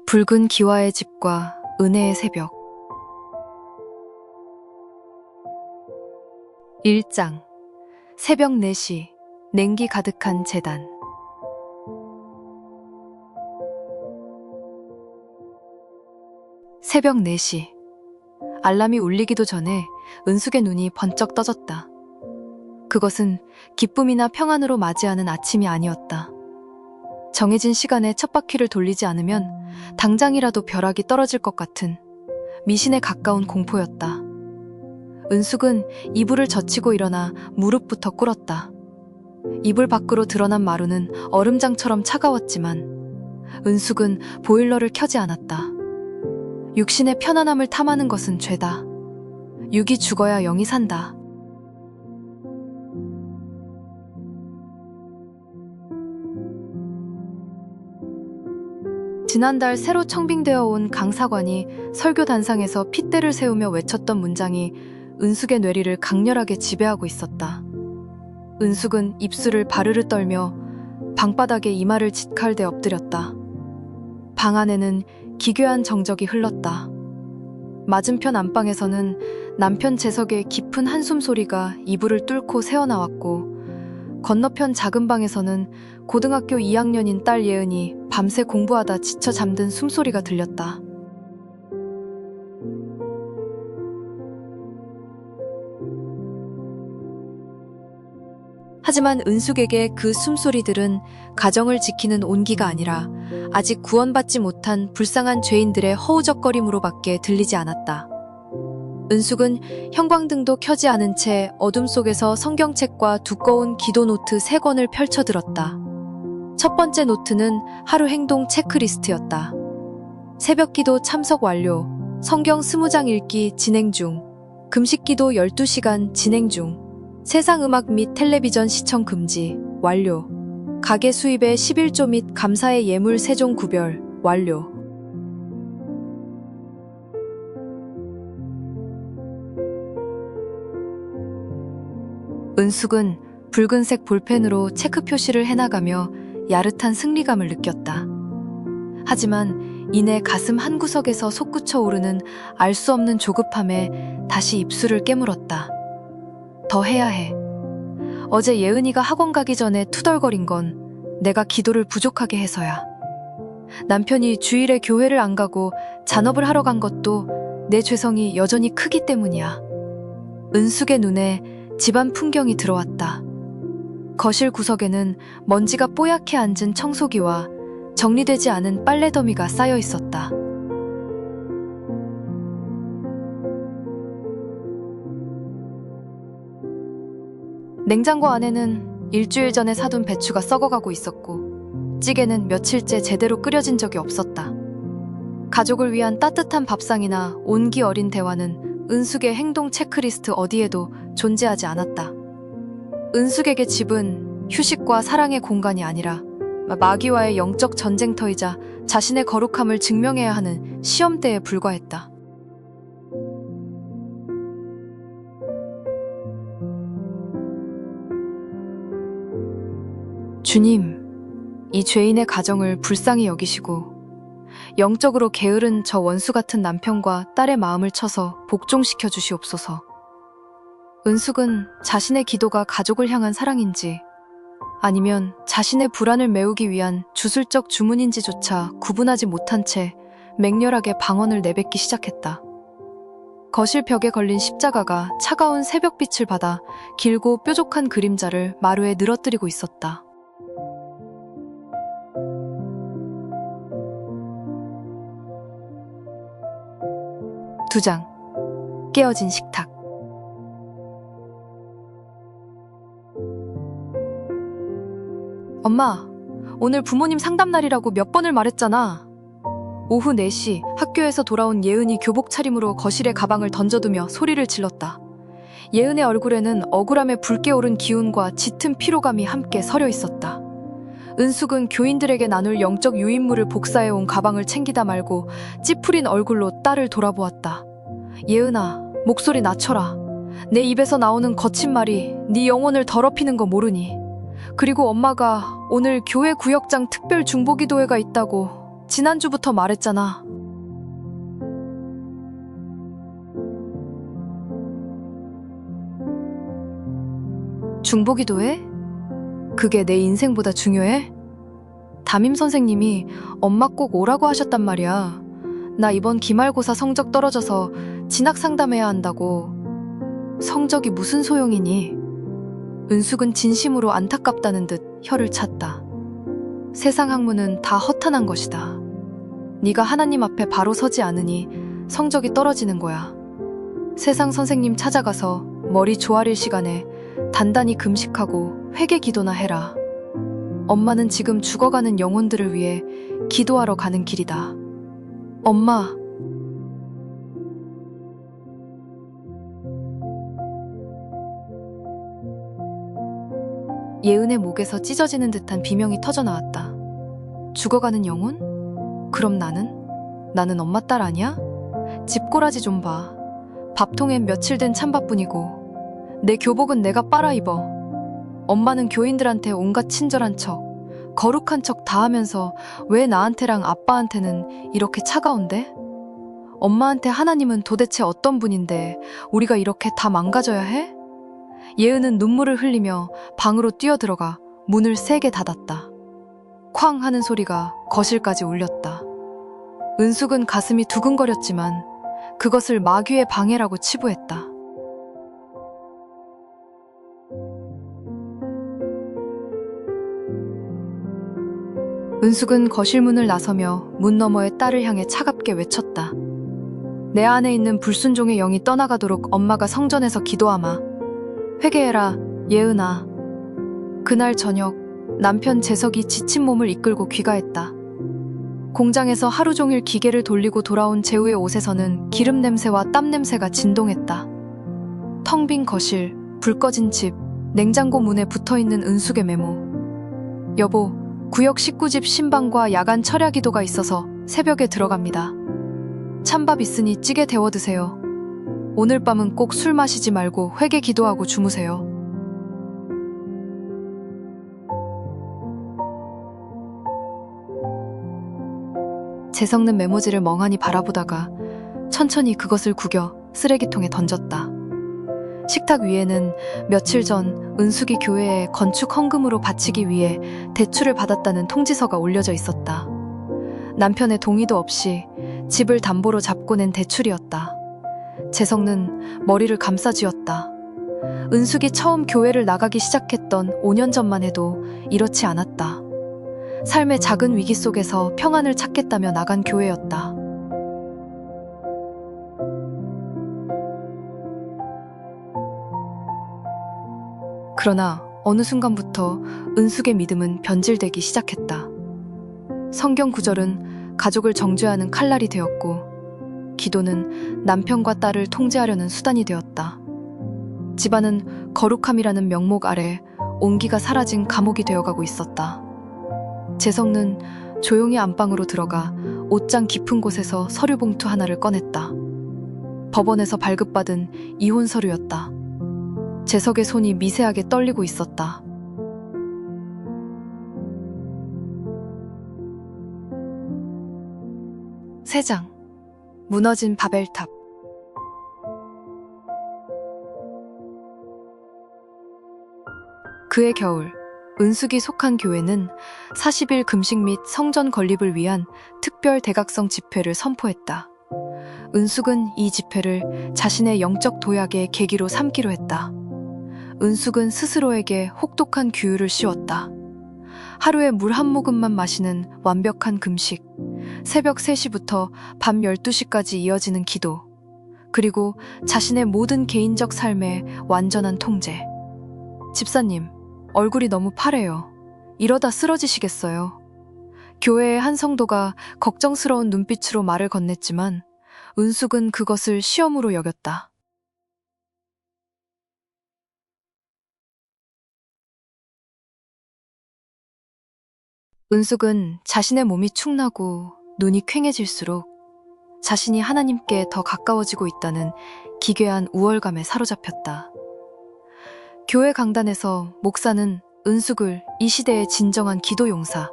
붉은 기와의 집과 은혜의 새벽. 1장. 새벽 4시, 냉기 가득한 제단. 새벽 4시. 알람이 울리기도 전에 은숙의 눈이 번쩍 떠졌다. 그것은 기쁨이나 평안으로 맞이하는 아침이 아니었다. 정해진 시간에 첫 바퀴를 돌리지 않으면 당장이라도 벼락이 떨어질 것 같은 미신에 가까운 공포였다. 은숙은 이불을 젖히고 일어나 무릎부터 꿇었다. 이불 밖으로 드러난 마루는 얼음장처럼 차가웠지만 은숙은 보일러를 켜지 않았다. 육신의 편안함을 탐하는 것은 죄다. 육이 죽어야 영이 산다. 지난달 새로 청빙되어 온 강사관이 설교 단상에서 핏대를 세우며 외쳤던 문장이 은숙의 뇌리를 강렬하게 지배하고 있었다. 은숙은 입술을 바르르 떨며 방바닥에 이마를 짓칼대 엎드렸다. 방 안에는 기괴한 정적이 흘렀다. 맞은편 안방에서는 남편 재석의 깊은 한숨 소리가 이불을 뚫고 새어나왔고, 건너편 작은 방에서는 고등학교 2학년인 딸 예은이 밤새 공부하다 지쳐 잠든 숨소리가 들렸다. 하지만 은숙에게 그 숨소리들은 가정을 지키는 온기가 아니라 아직 구원받지 못한 불쌍한 죄인들의 허우적거림으로밖에 들리지 않았다. 은숙은 형광등도 켜지 않은 채 어둠 속에서 성경책과 두꺼운 기도 노트 3권을 펼쳐들었다. 첫 번째 노트는 하루 행동 체크리스트였다. 새벽 기도 참석 완료, 성경 20장 읽기 진행 중, 금식 기도 12시간 진행 중, 세상 음악 및 텔레비전 시청 금지 완료, 가계 수입의 11조 및 감사의 예물 세종 구별 완료. 은숙은 붉은색 볼펜으로 체크 표시를 해나가며 야릇한 승리감을 느꼈다. 하지만 이내 가슴 한구석에서 솟구쳐 오르는 알 수 없는 조급함에 다시 입술을 깨물었다. 더 해야 해. 어제 예은이가 학원 가기 전에 투덜거린 건 내가 기도를 부족하게 해서야. 남편이 주일에 교회를 안 가고 잔업을 하러 간 것도 내 죄성이 여전히 크기 때문이야. 은숙의 눈에 집안 풍경이 들어왔다. 거실 구석에는 먼지가 뽀얗게 앉은 청소기와 정리되지 않은 빨래 더미가 쌓여 있었다. 냉장고 안에는 일주일 전에 사둔 배추가 썩어가고 있었고, 찌개는 며칠째 제대로 끓여진 적이 없었다. 가족을 위한 따뜻한 밥상이나 온기 어린 대화는 은숙의 행동 체크리스트 어디에도 존재하지 않았다. 은숙에게 집은 휴식과 사랑의 공간이 아니라 마귀와의 영적 전쟁터이자 자신의 거룩함을 증명해야 하는 시험대에 불과했다. 주님, 이 죄인의 가정을 불쌍히 여기시고 영적으로 게으른 저 원수 같은 남편과 딸의 마음을 쳐서 복종시켜 주시옵소서. 은숙은 자신의 기도가 가족을 향한 사랑인지 아니면 자신의 불안을 메우기 위한 주술적 주문인지조차 구분하지 못한 채 맹렬하게 방언을 내뱉기 시작했다. 거실 벽에 걸린 십자가가 차가운 새벽빛을 받아 길고 뾰족한 그림자를 마루에 늘어뜨리고 있었다. 두 장. 깨어진 식탁. 엄마, 오늘 부모님 상담 날이라고 몇 번을 말했잖아. 오후 4시 학교에서 돌아온 예은이 교복 차림으로 거실에 가방을 던져두며 소리를 질렀다. 예은의 얼굴에는 억울함에 붉게 오른 기운과 짙은 피로감이 함께 서려 있었다. 은숙은 교인들에게 나눌 영적 유인물을 복사해온 가방을 챙기다 말고 찌푸린 얼굴로 딸을 돌아보았다. 예은아, 목소리 낮춰라. 내 입에서 나오는 거친 말이 네 영혼을 더럽히는 거 모르니. 그리고 엄마가 오늘 교회 구역장 특별 중보기도회가 있다고 지난주부터 말했잖아. 중보기도 해? 그게 내 인생보다 중요해? 담임 선생님이 엄마 꼭 오라고 하셨단 말이야. 나 이번 기말고사 성적 떨어져서 진학 상담해야 한다고. 성적이 무슨 소용이니? 은숙은 진심으로 안타깝다는 듯 혀를 찼다. 세상 학문은 다 허탄한 것이다. 네가 하나님 앞에 바로 서지 않으니 성적이 떨어지는 거야. 세상 선생님 찾아가서 머리 조아릴 시간에 단단히 금식하고 회개 기도나 해라. 엄마는 지금 죽어가는 영혼들을 위해 기도하러 가는 길이다. 엄마. 예은의 목에서 찢어지는 듯한 비명이 터져나왔다. 죽어가는 영혼? 그럼 나는 엄마 딸 아니야? 집꼬라지 좀 봐. 밥통엔 며칠 된 찬밥뿐이고 내 교복은 내가 빨아입어. 엄마는 교인들한테 온갖 친절한 척, 거룩한 척 다 하면서 왜 나한테랑 아빠한테는 이렇게 차가운데? 엄마한테 하나님은 도대체 어떤 분인데 우리가 이렇게 다 망가져야 해? 예은은 눈물을 흘리며 방으로 뛰어들어가 문을 세게 닫았다. 쾅 하는 소리가 거실까지 울렸다. 은숙은 가슴이 두근거렸지만 그것을 마귀의 방해라고 치부했다. 은숙은 거실 문을 나서며 문 너머의 딸을 향해 차갑게 외쳤다. 내 안에 있는 불순종의 영이 떠나가도록 엄마가 성전에서 기도하마. 회개해라, 예은아. 그날 저녁 남편 재석이 지친 몸을 이끌고 귀가했다. 공장에서 하루 종일 기계를 돌리고 돌아온 재우의 옷에서는 기름 냄새와 땀 냄새가 진동했다. 텅 빈 거실, 불 꺼진 집, 냉장고 문에 붙어있는 은숙의 메모. 여보, 구역 19집 신방과 야간 철야 기도가 있어서 새벽에 들어갑니다. 찬밥 있으니 찌개 데워 드세요. 오늘 밤은 꼭 술 마시지 말고 회개 기도하고 주무세요. 재석는 메모지를 멍하니 바라보다가 천천히 그것을 구겨 쓰레기통에 던졌다. 식탁 위에는 며칠 전 은숙이 교회에 건축 헌금으로 바치기 위해 대출을 받았다는 통지서가 올려져 있었다. 남편의 동의도 없이 집을 담보로 잡고 낸 대출이었다. 재석는 머리를 감싸쥐었다. 은숙이 처음 교회를 나가기 시작했던 5년 전만 해도 이렇지 않았다. 삶의 작은 위기 속에서 평안을 찾겠다며 나간 교회였다. 그러나 어느 순간부터 은숙의 믿음은 변질되기 시작했다. 성경 구절은 가족을 정죄하는 칼날이 되었고, 기도는 남편과 딸을 통제하려는 수단이 되었다. 집안은 거룩함이라는 명목 아래 온기가 사라진 감옥이 되어가고 있었다. 재석는 조용히 안방으로 들어가 옷장 깊은 곳에서 서류 봉투 하나를 꺼냈다. 법원에서 발급받은 이혼 서류였다. 재석의 손이 미세하게 떨리고 있었다. 세 장. 무너진 바벨탑. 그해 겨울, 은숙이 속한 교회는 40일 금식 및 성전 건립을 위한 특별 대각성 집회를 선포했다. 은숙은 이 집회를 자신의 영적 도약의 계기로 삼기로 했다. 은숙은 스스로에게 혹독한 규율을 씌웠다. 하루에 물 한 모금만 마시는 완벽한 금식, 새벽 3시부터 밤 12시까지 이어지는 기도, 그리고 자신의 모든 개인적 삶의 완전한 통제. 집사님, 얼굴이 너무 파래요. 이러다 쓰러지시겠어요. 교회의 한 성도가 걱정스러운 눈빛으로 말을 건넸지만 은숙은 그것을 시험으로 여겼다. 은숙은 자신의 몸이 축나고 눈이 퀭해질수록 자신이 하나님께 더 가까워지고 있다는 기괴한 우월감에 사로잡혔다. 교회 강단에서 목사는 은숙을 이 시대의 진정한 기도 용사,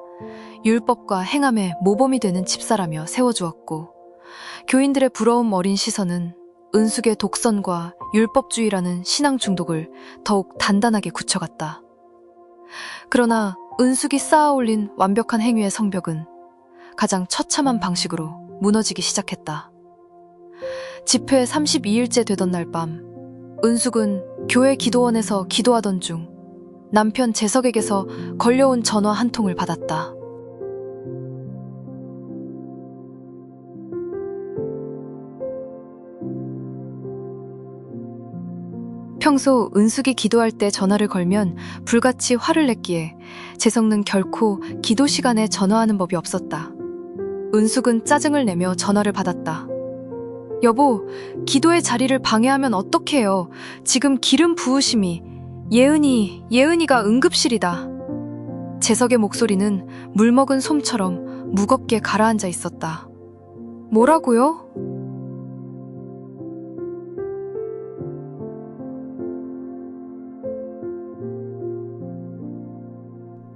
율법과 행함의 모범이 되는 집사라며 세워주었고, 교인들의 부러움 어린 시선은 은숙의 독선과 율법주의라는 신앙 중독을 더욱 단단하게 굳혀갔다. 그러나 은숙이 쌓아올린 완벽한 행위의 성벽은 가장 처참한 방식으로 무너지기 시작했다. 집회 32일째 되던 날 밤, 은숙은 교회 기도원에서 기도하던 중 남편 재석에게서 걸려온 전화 한 통을 받았다. 평소 은숙이 기도할 때 전화를 걸면 불같이 화를 냈기에 재석는 결코 기도 시간에 전화하는 법이 없었다. 은숙은 짜증을 내며 전화를 받았다. 여보, 기도의 자리를 방해하면 어떡해요. 지금 기름 부으심이. 예은이가 응급실이다. 재석의 목소리는 물먹은 솜처럼 무겁게 가라앉아 있었다. 뭐라고요?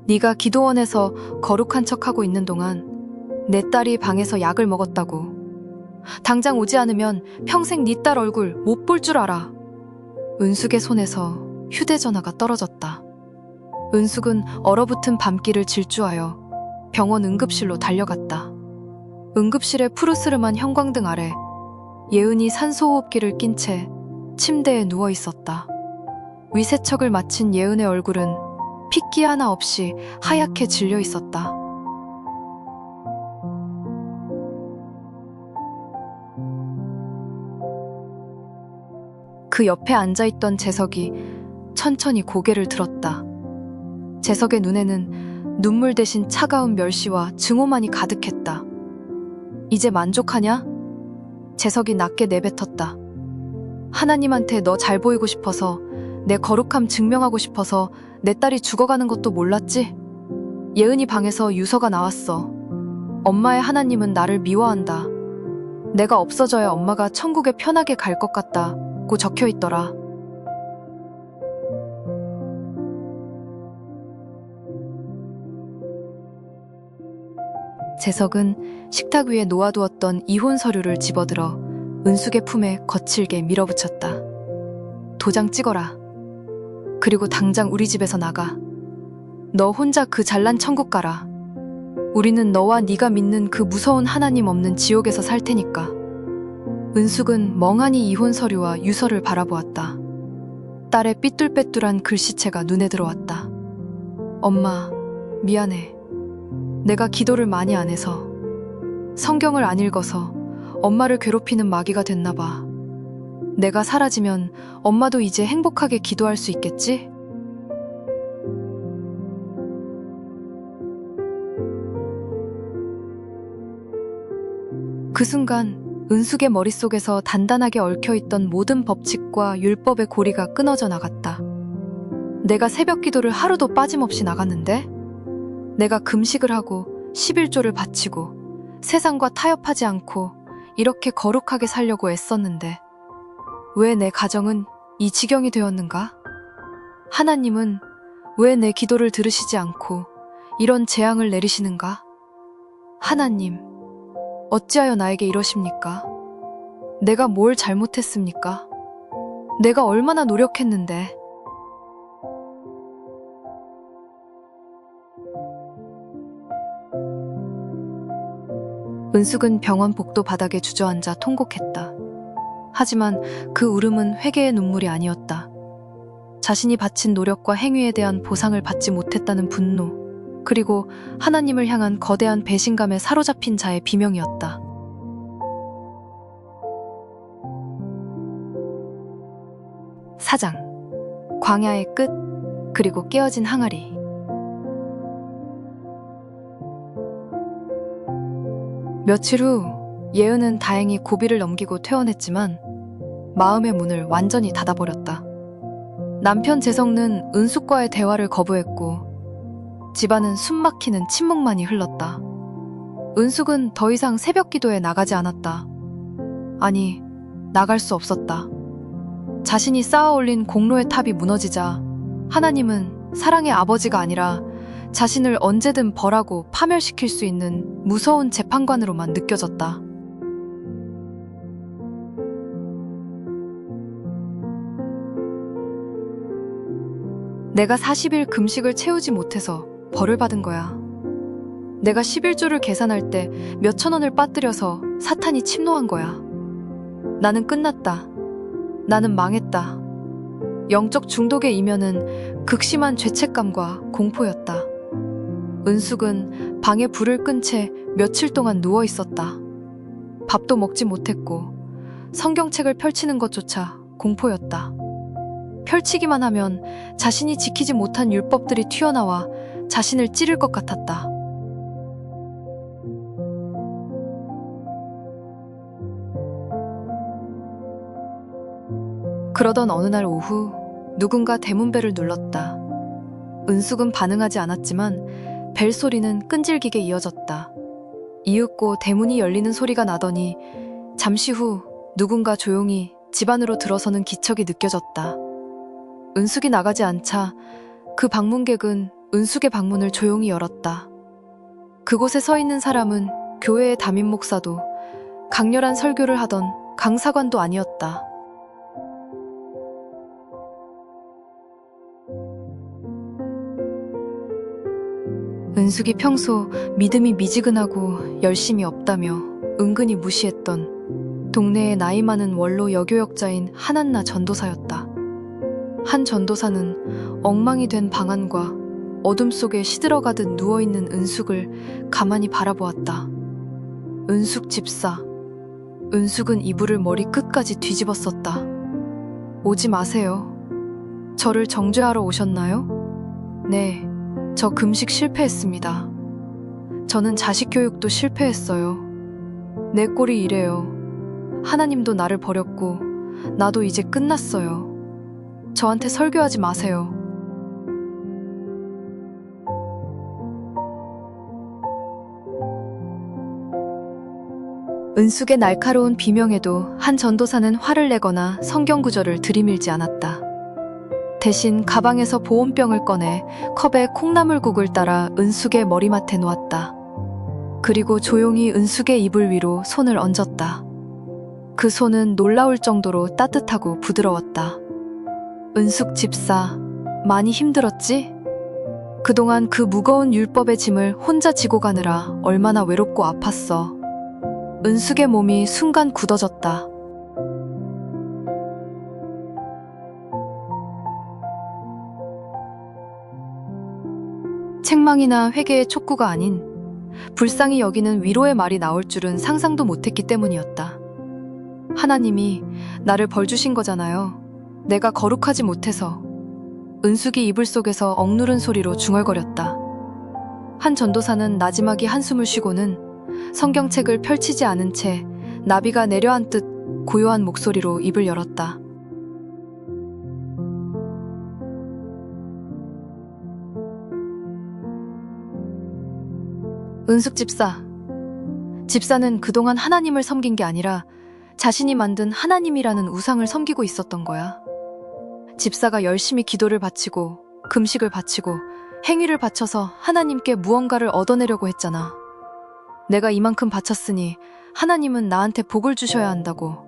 네가 기도원에서 거룩한 척하고 있는 동안 내 딸이 방에서 약을 먹었다고. 당장 오지 않으면 평생 네 딸 얼굴 못 볼 줄 알아. 은숙의 손에서 휴대전화가 떨어졌다. 은숙은 얼어붙은 밤길을 질주하여 병원 응급실로 달려갔다. 응급실의 푸르스름한 형광등 아래 예은이 산소호흡기를 낀 채 침대에 누워 있었다. 위세척을 마친 예은의 얼굴은 핏기 하나 없이 하얗게 질려 있었다. 그 옆에 앉아있던 재석이 천천히 고개를 들었다. 재석의 눈에는 눈물 대신 차가운 멸시와 증오만이 가득했다. 이제 만족하냐? 재석이 낮게 내뱉었다. 하나님한테 너 잘 보이고 싶어서, 내 거룩함 증명하고 싶어서 내 딸이 죽어가는 것도 몰랐지? 예은이 방에서 유서가 나왔어. 엄마의 하나님은 나를 미워한다. 내가 없어져야 엄마가 천국에 편하게 갈 것 같다고 적혀 있더라. 재석은 식탁 위에 놓아두었던 이혼 서류를 집어들어 은숙의 품에 거칠게 밀어붙였다. 도장 찍어라. 그리고 당장 우리 집에서 나가. 너 혼자 그 잘난 천국 가라. 우리는 너와 네가 믿는 그 무서운 하나님 없는 지옥에서 살 테니까. 은숙은 멍하니 이혼 서류와 유서를 바라보았다. 딸의 삐뚤빼뚤한 글씨체가 눈에 들어왔다. 엄마, 미안해. 내가 기도를 많이 안 해서, 성경을 안 읽어서 엄마를 괴롭히는 마귀가 됐나 봐. 내가 사라지면 엄마도 이제 행복하게 기도할 수 있겠지? 그 순간 은숙의 머릿속에서 단단하게 얽혀있던 모든 법칙과 율법의 고리가 끊어져 나갔다. 내가 새벽 기도를 하루도 빠짐없이 나갔는데? 내가 금식을 하고 11조를 바치고 세상과 타협하지 않고 이렇게 거룩하게 살려고 애썼는데 왜 내 가정은 이 지경이 되었는가? 하나님은 왜 내 기도를 들으시지 않고 이런 재앙을 내리시는가? 하나님, 어찌하여 나에게 이러십니까? 내가 뭘 잘못했습니까? 내가 얼마나 노력했는데. 은숙은 병원 복도 바닥에 주저앉아 통곡했다. 하지만 그 울음은 회개의 눈물이 아니었다. 자신이 바친 노력과 행위에 대한 보상을 받지 못했다는 분노, 그리고 하나님을 향한 거대한 배신감에 사로잡힌 자의 비명이었다. 사장, 광야의 끝, 그리고 깨어진 항아리. 며칠 후 예은은 다행히 고비를 넘기고 퇴원했지만 마음의 문을 완전히 닫아버렸다. 남편 재석는 은숙과의 대화를 거부했고 집안은 숨막히는 침묵만이 흘렀다. 은숙은 더 이상 새벽 기도에 나가지 않았다. 아니, 나갈 수 없었다. 자신이 쌓아올린 공로의 탑이 무너지자 하나님은 사랑의 아버지가 아니라 자신을 언제든 벌하고 파멸시킬 수 있는 무서운 재판관으로만 느껴졌다. 내가 40일 금식을 채우지 못해서 벌을 받은 거야. 내가 11조를 계산할 때 몇천 원을 빠뜨려서 사탄이 침노한 거야. 나는 끝났다. 나는 망했다. 영적 중독의 이면은 극심한 죄책감과 공포였다. 은숙은 방에 불을 끈 채 며칠 동안 누워 있었다. 밥도 먹지 못했고 성경책을 펼치는 것조차 공포였다. 펼치기만 하면 자신이 지키지 못한 율법들이 튀어나와 자신을 찌를 것 같았다. 그러던 어느 날 오후 누군가 대문벨을 눌렀다. 은숙은 반응하지 않았지만 벨 소리는 끈질기게 이어졌다. 이윽고 대문이 열리는 소리가 나더니 잠시 후 누군가 조용히 집 안으로 들어서는 기척이 느껴졌다. 은숙이 나가지 않자 그 방문객은 은숙의 방문을 조용히 열었다. 그곳에 서 있는 사람은 교회의 담임 목사도 강렬한 설교를 하던 강사관도 아니었다. 은숙이 평소 믿음이 미지근하고 열심이 없다며 은근히 무시했던 동네의 나이 많은 원로 여교역자인 한한나 전도사였다. 한 전도사는 엉망이 된 방안과 어둠 속에 시들어가듯 누워있는 은숙을 가만히 바라보았다. 은숙 집사. 은숙은 이불을 머리 끝까지 뒤집었었다. 오지 마세요. 저를 정죄하러 오셨나요? 네, 저 금식 실패했습니다. 저는 자식 교육도 실패했어요. 내 꼴이 이래요. 하나님도 나를 버렸고 나도 이제 끝났어요. 저한테 설교하지 마세요. 은숙의 날카로운 비명에도 한 전도사는 화를 내거나 성경 구절을 들이밀지 않았다. 대신 가방에서 보온병을 꺼내 컵에 콩나물국을 따라 은숙의 머리맡에 놓았다. 그리고 조용히 은숙의 이불 위로 손을 얹었다. 그 손은 놀라울 정도로 따뜻하고 부드러웠다. 은숙 집사, 많이 힘들었지? 그동안 그 무거운 율법의 짐을 혼자 지고 가느라 얼마나 외롭고 아팠어. 은숙의 몸이 순간 굳어졌다. 책망이나 회개의 촉구가 아닌 불쌍히 여기는 위로의 말이 나올 줄은 상상도 못했기 때문이었다. 하나님이 나를 벌 주신 거잖아요. 내가 거룩하지 못해서. 은숙이 이불 속에서 억누른 소리로 중얼거렸다. 한 전도사는 나지막이 한숨을 쉬고는 성경책을 펼치지 않은 채 나비가 내려앉듯 고요한 목소리로 입을 열었다. 은숙 집사. 집사는 그동안 하나님을 섬긴 게 아니라 자신이 만든 하나님이라는 우상을 섬기고 있었던 거야. 집사가 열심히 기도를 바치고 금식을 바치고 행위를 바쳐서 하나님께 무언가를 얻어내려고 했잖아. 내가 이만큼 바쳤으니 하나님은 나한테 복을 주셔야 한다고.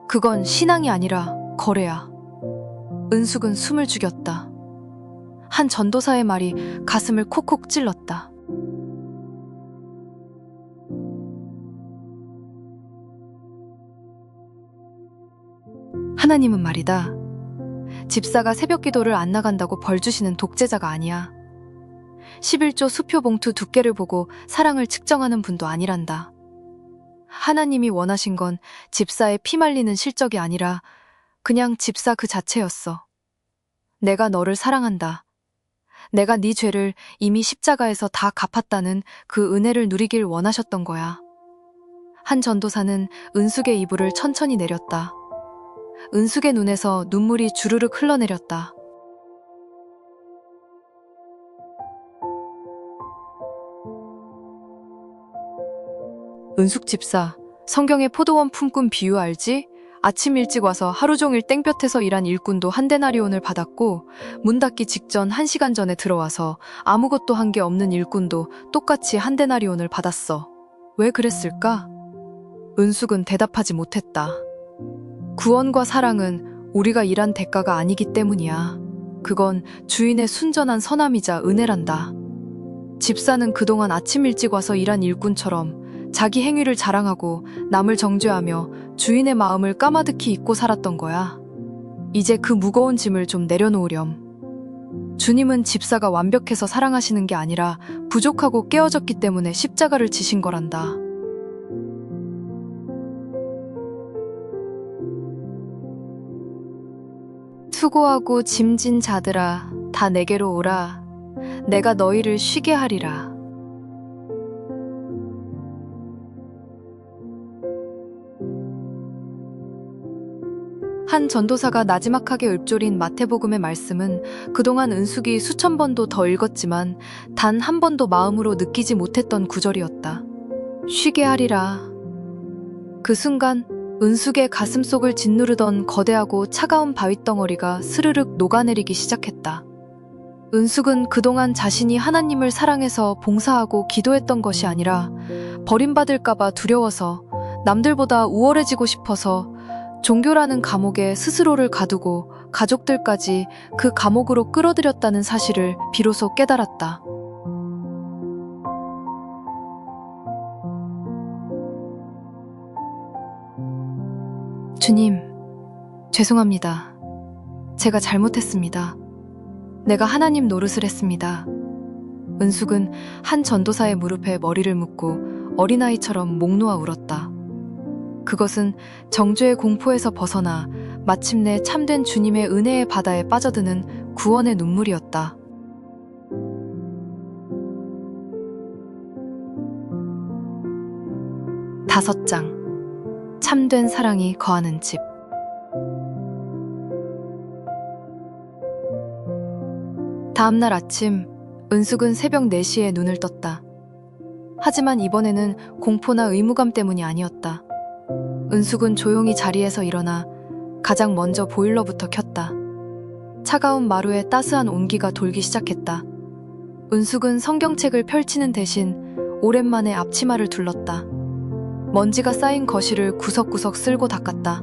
그건 신앙이 아니라 거래야. 은숙은 숨을 죽였다. 한 전도사의 말이 가슴을 콕콕 찔렀다. 하나님은 말이다. 집사가 새벽 기도를 안 나간다고 벌 주시는 독재자가 아니야. 11조 수표 봉투 두께를 보고 사랑을 측정하는 분도 아니란다. 하나님이 원하신 건 집사의 피 말리는 실적이 아니라 그냥 집사 그 자체였어. 내가 너를 사랑한다. 내가 네 죄를 이미 십자가에서 다 갚았다는 그 은혜를 누리길 원하셨던 거야. 한 전도사는 은숙의 이불을 천천히 내렸다. 은숙의 눈에서 눈물이 주르륵 흘러내렸다. 은숙 집사, 성경의 포도원 품꾼 비유 알지? 아침 일찍 와서 하루 종일 땡볕에서 일한 일꾼도 한 데나리온을 받았고, 문 닫기 직전 1시간 전에 들어와서 아무것도 한 게 없는 일꾼도 똑같이 한 데나리온을 받았어. 왜 그랬을까? 은숙은 대답하지 못했다. 구원과 사랑은 우리가 일한 대가가 아니기 때문이야. 그건 주인의 순전한 선함이자 은혜란다. 집사는 그동안 아침 일찍 와서 일한 일꾼처럼 자기 행위를 자랑하고 남을 정죄하며 주인의 마음을 까마득히 잊고 살았던 거야. 이제 그 무거운 짐을 좀 내려놓으렴. 주님은 집사가 완벽해서 사랑하시는 게 아니라 부족하고 깨어졌기 때문에 십자가를 지신 거란다. 수고하고 짐진 자들아, 다 내게로 오라. 내가 너희를 쉬게 하리라. 한 전도사가 나지막하게 읊조린 마태복음의 말씀은 그동안 은숙이 수천 번도 더 읽었지만 단 한 번도 마음으로 느끼지 못했던 구절이었다. 쉬게 하리라. 그 순간 은숙의 가슴속을 짓누르던 거대하고 차가운 바윗덩어리가 스르륵 녹아내리기 시작했다. 은숙은 그동안 자신이 하나님을 사랑해서 봉사하고 기도했던 것이 아니라 버림받을까봐 두려워서, 남들보다 우월해지고 싶어서 종교라는 감옥에 스스로를 가두고 가족들까지 그 감옥으로 끌어들였다는 사실을 비로소 깨달았다. 주님, 죄송합니다. 제가 잘못했습니다. 내가 하나님 노릇을 했습니다. 은숙은 한 전도사의 무릎에 머리를 묻고 어린아이처럼 목 놓아 울었다. 그것은 정죄의 공포에서 벗어나 마침내 참된 주님의 은혜의 바다에 빠져드는 구원의 눈물이었다. 다섯 장. 참된 사랑이 거하는 집. 다음날 아침, 은숙은 새벽 4시에 눈을 떴다. 하지만 이번에는 공포나 의무감 때문이 아니었다. 은숙은 조용히 자리에서 일어나 가장 먼저 보일러부터 켰다. 차가운 마루에 따스한 온기가 돌기 시작했다. 은숙은 성경책을 펼치는 대신 오랜만에 앞치마를 둘렀다. 먼지가 쌓인 거실을 구석구석 쓸고 닦았다.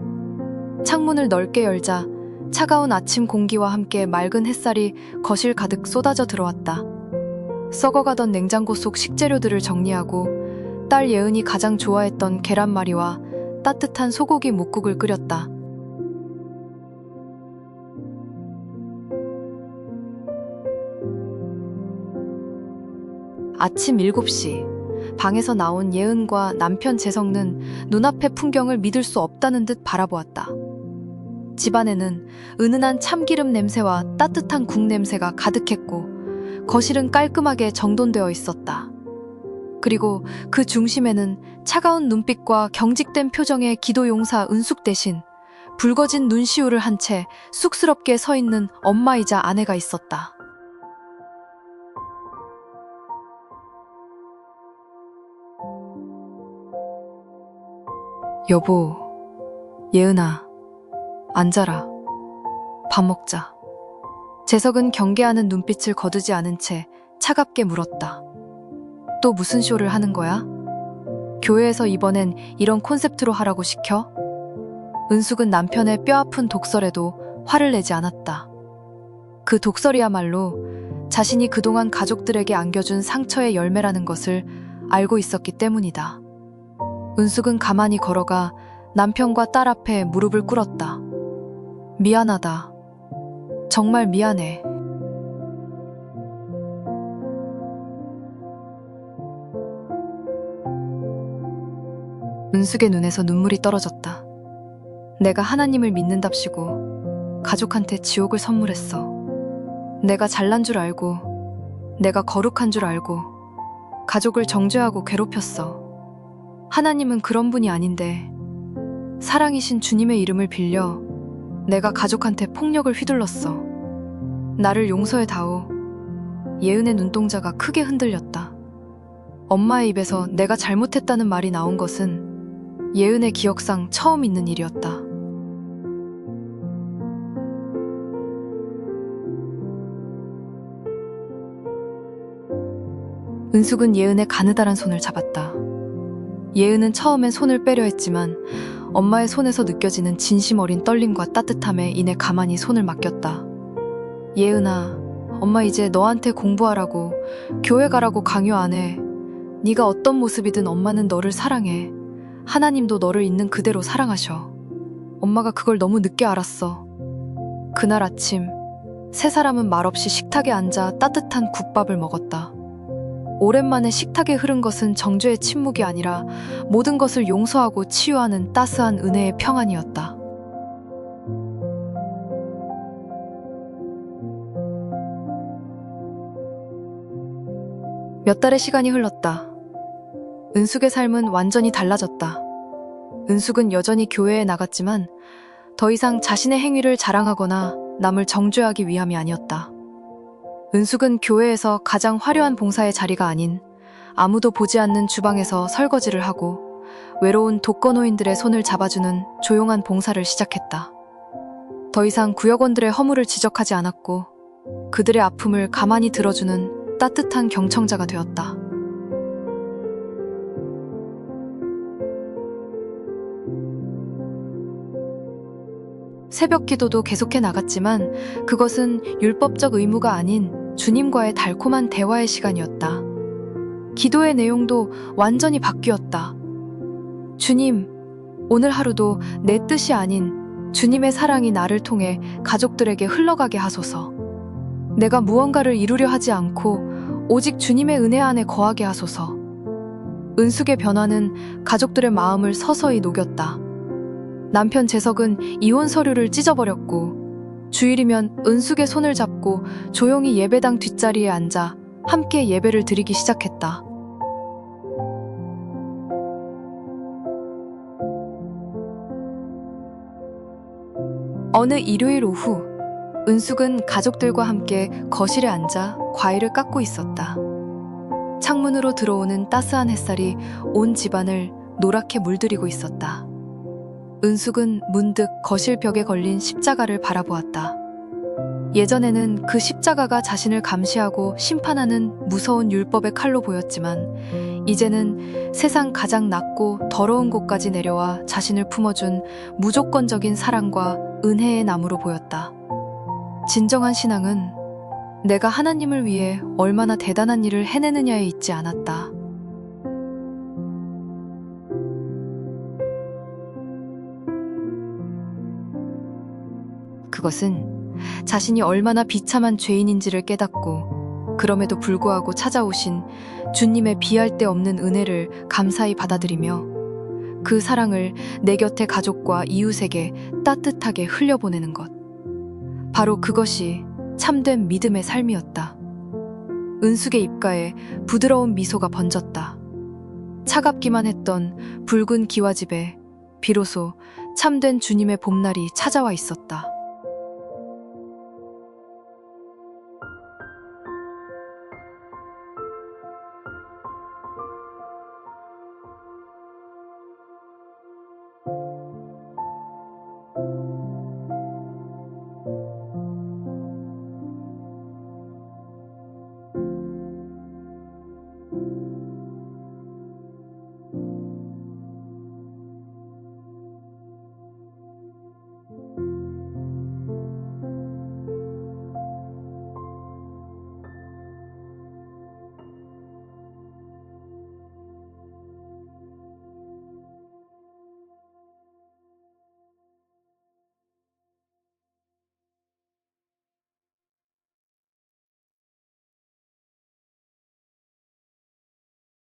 창문을 넓게 열자 차가운 아침 공기와 함께 맑은 햇살이 거실 가득 쏟아져 들어왔다. 썩어가던 냉장고 속 식재료들을 정리하고 딸 예은이 가장 좋아했던 계란말이와 따뜻한 소고기 묵국을 끓였다. 아침 7시. 방에서 나온 예은과 남편 재성는 눈앞의 풍경을 믿을 수 없다는 듯 바라보았다. 집안에는 은은한 참기름 냄새와 따뜻한 국 냄새가 가득했고 거실은 깔끔하게 정돈되어 있었다. 그리고 그 중심에는 차가운 눈빛과 경직된 표정의 기도용사 은숙 대신 붉어진 눈시울을 한 채 쑥스럽게 서 있는 엄마이자 아내가 있었다. 여보, 예은아, 앉아라. 밥 먹자. 재석은 경계하는 눈빛을 거두지 않은 채 차갑게 물었다. 또 무슨 쇼를 하는 거야? 교회에서 이번엔 이런 콘셉트로 하라고 시켜? 은숙은 남편의 뼈아픈 독설에도 화를 내지 않았다. 그 독설이야말로 자신이 그동안 가족들에게 안겨준 상처의 열매라는 것을 알고 있었기 때문이다. 은숙은 가만히 걸어가 남편과 딸 앞에 무릎을 꿇었다. 미안하다. 정말 미안해. 은숙의 눈에서 눈물이 떨어졌다. 내가 하나님을 믿는답시고 가족한테 지옥을 선물했어. 내가 잘난 줄 알고, 내가 거룩한 줄 알고 가족을 정죄하고 괴롭혔어. 하나님은 그런 분이 아닌데 사랑이신 주님의 이름을 빌려 내가 가족한테 폭력을 휘둘렀어. 나를 용서해다오. 예은의 눈동자가 크게 흔들렸다. 엄마의 입에서 내가 잘못했다는 말이 나온 것은 예은의 기억상 처음 있는 일이었다. 은숙은 예은의 가느다란 손을 잡았다. 예은은 처음엔 손을 빼려 했지만 엄마의 손에서 느껴지는 진심 어린 떨림과 따뜻함에 인해 가만히 손을 맡겼다. 예은아, 엄마 이제 너한테 공부하라고, 교회 가라고 강요 안 해. 네가 어떤 모습이든 엄마는 너를 사랑해. 하나님도 너를 있는 그대로 사랑하셔. 엄마가 그걸 너무 늦게 알았어. 그날 아침, 세 사람은 말없이 식탁에 앉아 따뜻한 국밥을 먹었다. 오랜만에 식탁에 흐른 것은 정죄의 침묵이 아니라 모든 것을 용서하고 치유하는 따스한 은혜의 평안이었다. 몇 달의 시간이 흘렀다. 은숙의 삶은 완전히 달라졌다. 은숙은 여전히 교회에 나갔지만 더 이상 자신의 행위를 자랑하거나 남을 정죄하기 위함이 아니었다. 은숙은 교회에서 가장 화려한 봉사의 자리가 아닌 아무도 보지 않는 주방에서 설거지를 하고 외로운 독거노인들의 손을 잡아주는 조용한 봉사를 시작했다. 더 이상 구역원들의 허물을 지적하지 않았고 그들의 아픔을 가만히 들어주는 따뜻한 경청자가 되었다. 새벽 기도도 계속해 나갔지만 그것은 율법적 의무가 아닌 주님과의 달콤한 대화의 시간이었다. 기도의 내용도 완전히 바뀌었다. 주님, 오늘 하루도 내 뜻이 아닌 주님의 사랑이 나를 통해 가족들에게 흘러가게 하소서. 내가 무언가를 이루려 하지 않고 오직 주님의 은혜 안에 거하게 하소서. 은숙의 변화는 가족들의 마음을 서서히 녹였다. 남편 재석은 이혼 서류를 찢어버렸고 주일이면 은숙의 손을 잡고 조용히 예배당 뒷자리에 앉아 함께 예배를 드리기 시작했다. 어느 일요일 오후, 은숙은 가족들과 함께 거실에 앉아 과일을 깎고 있었다. 창문으로 들어오는 따스한 햇살이 온 집안을 노랗게 물들이고 있었다. 은숙은 문득 거실 벽에 걸린 십자가를 바라보았다. 예전에는 그 십자가가 자신을 감시하고 심판하는 무서운 율법의 칼로 보였지만 이제는 세상 가장 낮고 더러운 곳까지 내려와 자신을 품어준 무조건적인 사랑과 은혜의 나무로 보였다. 진정한 신앙은 내가 하나님을 위해 얼마나 대단한 일을 해내느냐에 있지 않았다. 그것은 자신이 얼마나 비참한 죄인인지를 깨닫고 그럼에도 불구하고 찾아오신 주님의 비할 데 없는 은혜를 감사히 받아들이며 그 사랑을 내 곁의 가족과 이웃에게 따뜻하게 흘려보내는 것. 바로 그것이 참된 믿음의 삶이었다. 은숙의 입가에 부드러운 미소가 번졌다. 차갑기만 했던 붉은 기와집에 비로소 참된 주님의 봄날이 찾아와 있었다.